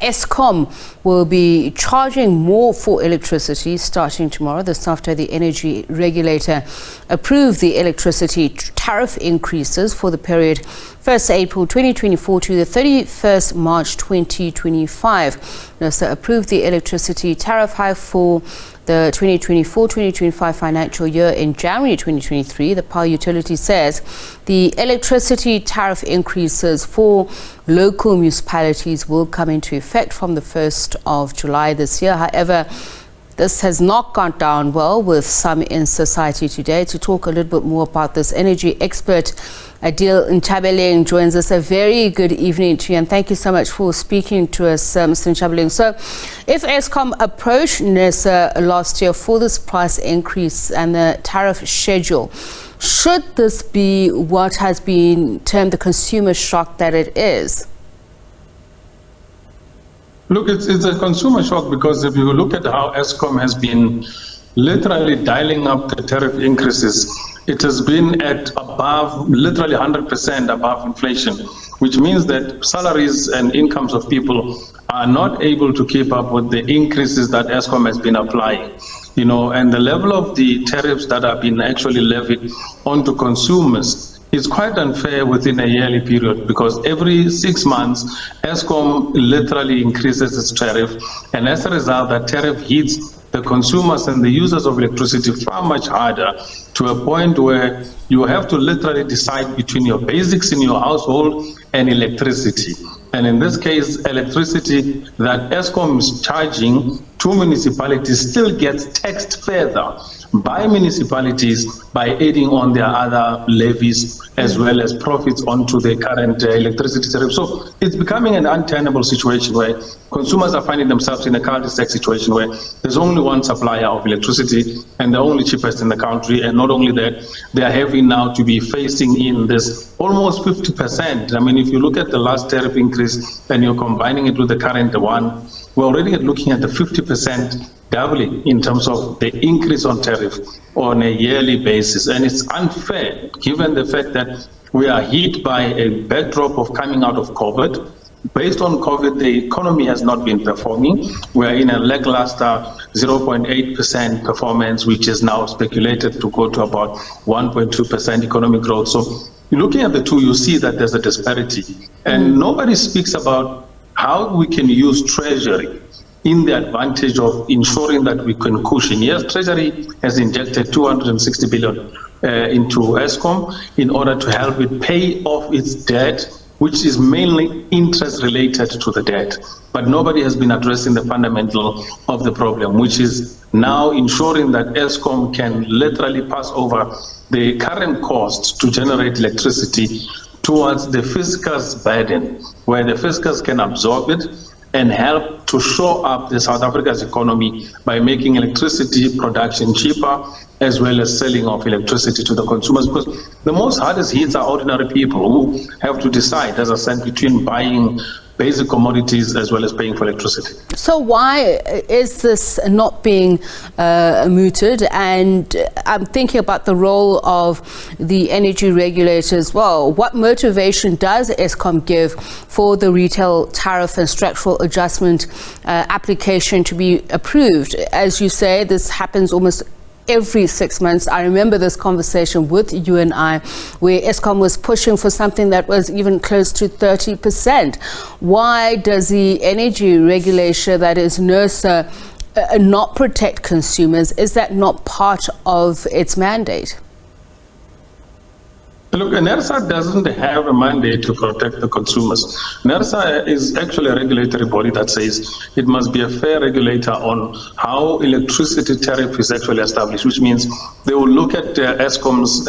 Eskom will be charging more for electricity starting tomorrow. This after the energy regulator approved the electricity tariff increases for the period 1st April 2024 to the 31st March 2025. NERSA approved the electricity tariff hike for the 2024-2025 financial year in January 2023. The power utility says the electricity tariff increases for local municipalities will come into effect from the 1st of July this year. However, this has not gone down well with some in society today. To talk a little bit more about this, energy expert Adil Nchabeleng joins us. A very good evening to you, and thank you so much for speaking to us, Mr. Nchabeleng. So, if Eskom approached NERSA last year for this price increase and the tariff schedule, should this be what has been termed the consumer shock that it is? Look, it's a consumer shock because if you look at how Eskom has been literally dialing up the tariff increases, it has been at above, literally 100% above inflation, which means that salaries and incomes of people are not able to keep up with the increases that Eskom has been applying. You know, and the level of the tariffs that have been actually levied onto consumers is quite unfair within a yearly period, because every 6 months, Eskom literally increases its tariff, and as a result, that tariff hits the consumers and the users of electricity far much harder, to a point where you have to literally decide between your basics in your household and electricity. And in this case, electricity that Eskom is charging to municipalities still gets taxed further by municipalities by adding on their other levies as well as profits onto the current electricity tariff. So it's becoming an untenable situation where consumers are finding themselves in a cul-de-sac situation where there's only one supplier of electricity and the only cheapest in the country. And not only that, they are having now to be facing in this almost 50%. I mean, if you look at the last tariff increase and you're combining it with the current one, we're already looking at the 50% doubling in terms of the increase on tariff on a yearly basis. And it's unfair given the fact that we are hit by a backdrop of coming out of COVID. Based on COVID, the economy has not been performing. We are in a lackluster 0.8% performance, which is now speculated to go to about 1.2% economic growth. So looking at the two, you see that there's a disparity. And nobody speaks about how we can use Treasury in the advantage of ensuring that we can cushion. Yes, Treasury has injected 260 billion into Eskom in order to help it pay off its debt, which is mainly interest related to the debt. But nobody has been addressing the fundamental of the problem, which is now ensuring that Eskom can literally pass over the current cost to generate electricity towards the fiscal's burden, where the fiscals can absorb it and help to shore up the South Africa's economy by making electricity production cheaper, as well as selling of electricity to the consumers. Because the most hardest hits are ordinary people who have to decide, as I said, between buying basic commodities as well as paying for electricity. So why is this not being mooted? And I'm thinking about the role of the energy regulator as well. What motivation does Eskom give for the retail tariff and structural adjustment application to be approved? As you say, this happens almost every 6 months. I remember this conversation with you and I, where Eskom was pushing for something that was even close to 30%. Why does the energy regulator, that is NERSA, not protect consumers? Is that not part of its mandate? Look, NERSA doesn't have a mandate to protect the consumers. NERSA is actually a regulatory body that says it must be a fair regulator on how electricity tariff is actually established, which means they will look at Eskom's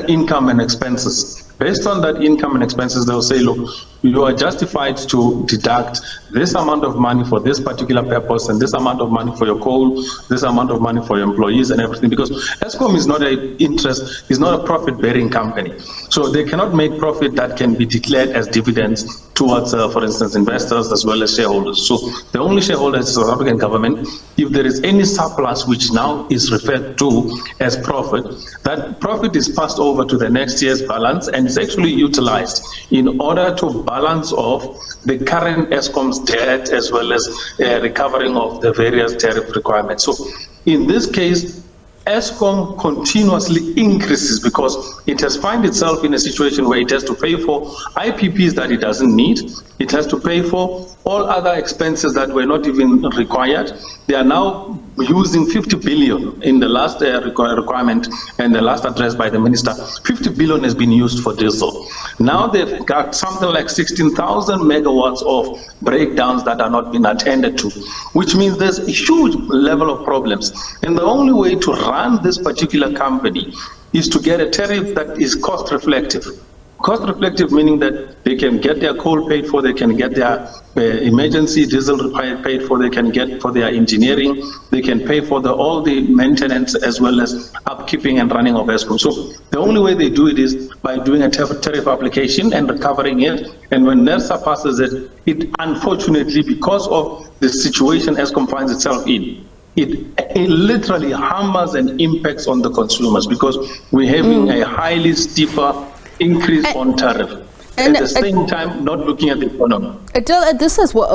income and expenses. Based on that income and expenses, they'll say, look, you are justified to deduct this amount of money for this particular purpose, and this amount of money for your coal, this amount of money for your employees and everything, because Eskom is not a profit-bearing company. So they cannot make profit that can be declared as dividends towards, for instance, investors as well as shareholders. So the only shareholder is the South African government. If there is any surplus which now is referred to as profit, that profit is passed over to the next year's balance and is actually utilized in order to balance off the current Eskom's debt as well as recovering of the various tariff requirements. So in this case, Eskom continuously increases because it has found itself in a situation where it has to pay for IPPs that it doesn't need. It has to pay for all other expenses that were not even required. They are now using 50 billion in the last requirement and the last address by the minister. 50 billion has been used for diesel. Now they've got something like 16,000 megawatts of breakdowns that are not being attended to, which means there's a huge level of problems. And the only way to run this particular company is to get a tariff that is cost reflective. Cost reflective meaning that they can get their coal paid for, they can get their emergency diesel paid for, they can get for their engineering, they can pay for all the maintenance as well as upkeeping and running of Eskom. So the only way they do it is by doing a tariff application and recovering it. And when NERSA passes it, it unfortunately, because of the situation Eskom finds itself in, it literally hammers and impacts on the consumers because we're having a highly steeper increase on tariff. At the same time, not looking at the economy. Adil, this is what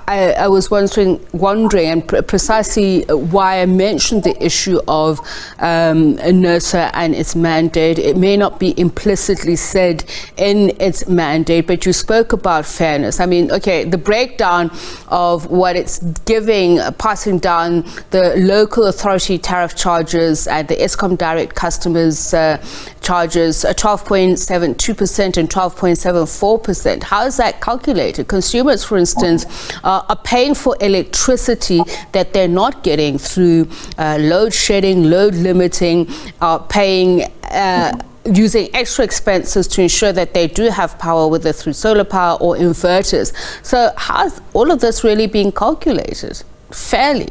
I was wondering, and precisely why I mentioned the issue of NERSA and its mandate. It may not be implicitly said in its mandate, but you spoke about fairness. I mean, okay, the breakdown of what it's giving, passing down the local authority tariff charges and the Eskom direct customers charges, 12.72% and 12.74%. How is that calculated? Consumers, for instance, are paying for electricity that they're not getting through load shedding, load limiting, are paying using extra expenses to ensure that they do have power, whether through solar power or inverters. So how's all of this really being calculated fairly?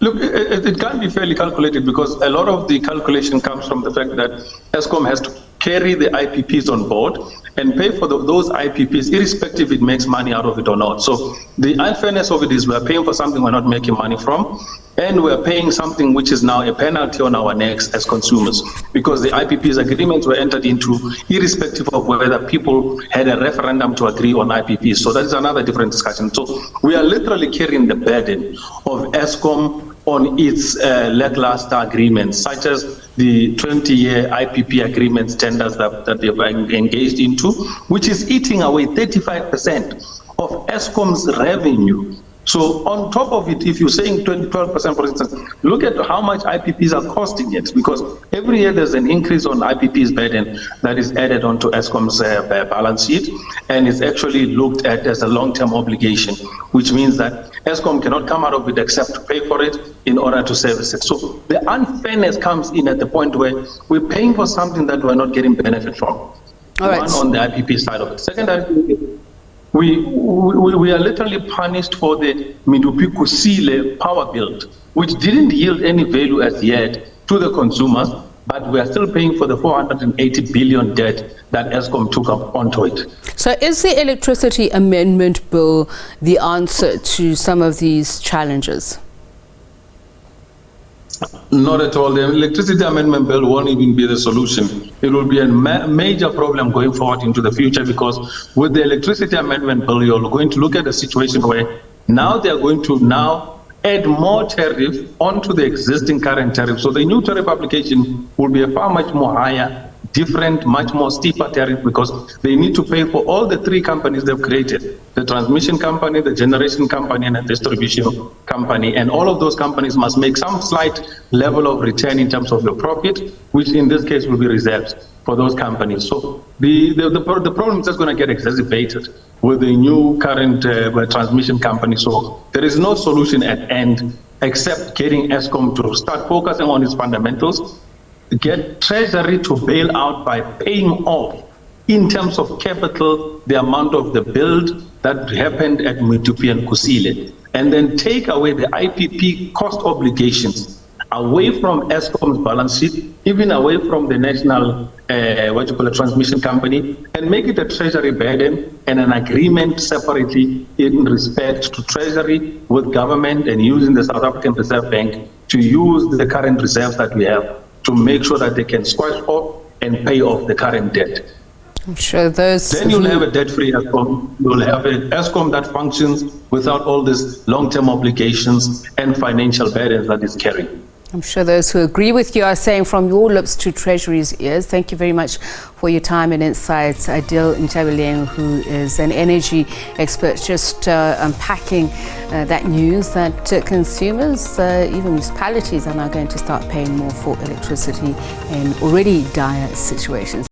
Look, it can't be fairly calculated because a lot of the calculation comes from the fact that Eskom has to carry the IPPs on board and pay for those IPPs, irrespective if it makes money out of it or not. So the unfairness of it is we're paying for something we're not making money from, and we're paying something which is now a penalty on our necks as consumers, because the IPPs agreements were entered into irrespective of whether people had a referendum to agree on IPPs. So that is another different discussion. So we are literally carrying the burden of Eskom on its lackluster agreements, such as the 20-year IPP agreements tenders that they've engaged into, which is eating away 35% of Eskom's revenue. So on top of it, if you're saying 12%, for instance, look at how much IPPs are costing it, because every year there's an increase on IPP's burden that is added onto Eskom's balance sheet, and it's actually looked at as a long-term obligation, which means that Eskom cannot come out of it except to pay for it in order to service it. So the unfairness comes in at the point where we're paying for something that we're not getting benefit from. All right. One on the IPP side of it. Second, we are literally punished for the Medupi-Kusile power build, which didn't yield any value as yet to the consumers, but we are still paying for the 480 billion debt that Eskom took up onto it. So is the electricity amendment bill the answer to some of these challenges? Not at all. The electricity amendment bill won't even be the solution. It will be a major problem going forward into the future, because with the electricity amendment bill, you're going to look at a situation where now they are going to add more tariff onto the existing current tariff. So the new tariff application will be a far much more higher, different, much more steeper tariff, because they need to pay for all the three companies they've created: the transmission company, the generation company, and the distribution company. And all of those companies must make some slight level of return in terms of the profit, which in this case will be reserved for those companies. So the problem is just going to get exacerbated with the new current transmission company. So there is no solution at end except getting Eskom to start focusing on its fundamentals, get Treasury to bail out by paying off in terms of capital the amount of the build that happened at Medupi and Kusile, and then take away the IPP cost obligations away from Eskom's balance sheet, even away from the national a transmission company, and make it a treasury burden and an agreement separately in respect to treasury with government and using the South African Reserve Bank to use the current reserves that we have to make sure that they can squash off and pay off the current debt. I'm sure those... Then you'll have a debt-free Eskom. You'll have an Eskom that functions without all these long-term obligations and financial burdens that it's carrying. I'm sure those who agree with you are saying from your lips to Treasury's ears. Thank you very much for your time and insights. Adil Nchabeleng, who is an energy expert, just unpacking that news that consumers, even municipalities, are now going to start paying more for electricity in already dire situations.